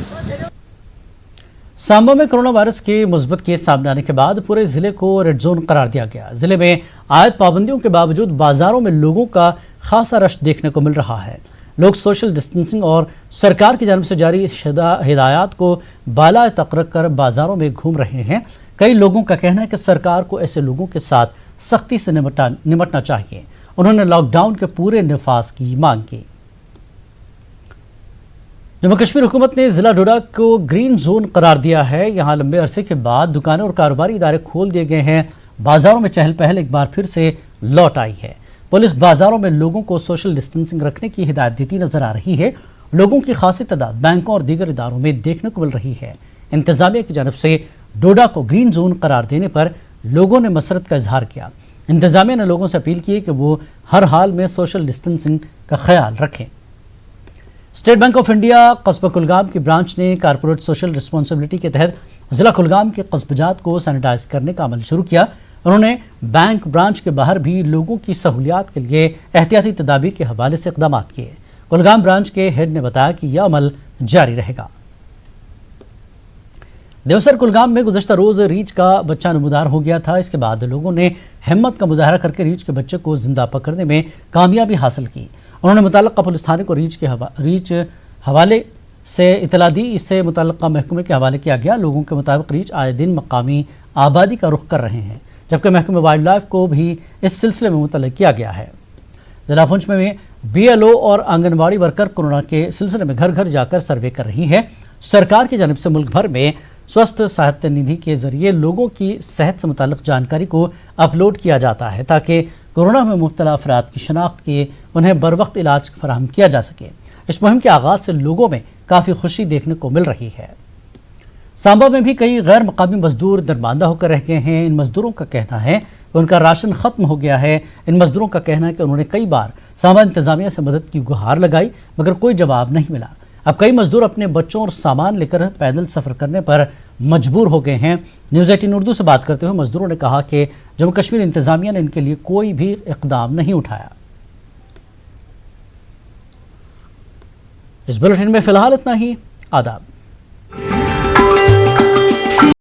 सांबा में कोरोना वायरस के मुस्बत केस सामने आने के बाद पूरे जिले को रेड जोन करार दिया गया। जिले में आयत पाबंदियों के बावजूद बाजारों में लोगों का खासा रश देखने को मिल रहा है। लोग सोशल डिस्टेंसिंग और सरकार की जानब से जारी हिदायत को बाला तक रख कर बाजारों में घूम रहे हैं। कई लोगों का कहना है कि सरकार को ऐसे लोगों के साथ सख्ती से निपटना चाहिए। उन्होंने लॉकडाउन के पूरे नफाज की मांग की। जम्मू कश्मीर हुकूमत ने जिला डोडा को ग्रीन जोन करार दिया है। यहाँ लंबे अरसे के बाद दुकानें और कारोबारी इदारे खोल दिए गए हैं। बाजारों में चहल पहल एक बार फिर से लौट आई है। पुलिस बाजारों में लोगों को सोशल डिस्टेंसिंग रखने की हिदायत देती नजर आ रही है। लोगों की खासी तादाद बैंकों और दीगर इदारों में देखने को मिल रही है। इंतजामिया की जानब से डोडा को ग्रीन जोन करार देने पर लोगों ने मसरत का इजहार किया। इंतजामिया ने लोगों से अपील की कि वो हर हाल में सोशल डिस्टेंसिंग का ख्याल रखें। स्टेट बैंक ऑफ इंडिया कस्बा कुलगाम की ब्रांच ने कारपोरेट सोशल रिस्पॉन्सिबिलिटी के तहत जिला कुलगाम के कस्बजात को सैनिटाइज करने का अमल शुरू किया। उन्होंने बैंक ब्रांच के बाहर भी लोगों की सहूलियात के लिए एहतियाती तदाबीर के हवाले से इकदाम किए। कुलगाम ब्रांच के हेड ने बताया कि यह अमल जारी रहेगा। देवसर कुलगाम में गुज़श्ता रोज रीछ का बच्चा नमूदार हो गया था। इसके बाद लोगों ने हिम्मत का मुजाहरा करके रीछ के बच्चे को जिंदा पकड़ने में कामयाबी हासिल की। उन्होंने मुतल्लिका पुलिस थाने को रीछ हवाले से इतला दी। इससे मुतल्लिका महकमे के हवाले किया गया। लोगों के मुताबिक रीछ आए दिन मकामी आबादी का रुख कर रहे हैं, जबकि महकमे वाइल्ड लाइफ को भी इस सिलसिले में मुतल्लिक किया गया है। जिला पुंछ में BLO और आंगनबाड़ी वर्कर कोरोना के सिलसिले में घर घर जाकर सर्वे कर रही है। सरकार की जानिब से मुल्क भर में स्वस्थ साहित्य निधि के जरिए लोगों की सेहत से मुताल्लिक जानकारी को अपलोड किया जाता है ताकि कोरोना में मुब्तला अफराद की शनाख्त के उन्हें बर वक्त इलाज फराहम किया जा सके। इस मुहिम के आगाज़ से लोगों में काफ़ी खुशी देखने को मिल रही है। सांबा में भी कई गैर मकामी मजदूर दरमांदा होकर रह गए हैं। इन मजदूरों का कहना है कि उनका राशन ख़त्म हो गया है। इन मजदूरों का कहना है कि उन्होंने कई बार सांबा इंतजामिया से मदद की गुहार लगाई मगर कोई जवाब नहीं मिला। अब कई मजदूर अपने बच्चों और सामान लेकर पैदल सफ़र करने पर मजबूर हो गए हैं। न्यूज़ 18 उर्दू से बात करते हुए मजदूरों ने कहा कि जम्मू कश्मीर इंतजामिया ने इनके लिए कोई भी इक़दाम नहीं उठाया। इस बुलेटिन में फ़िलहाल इतना ही। आदाब।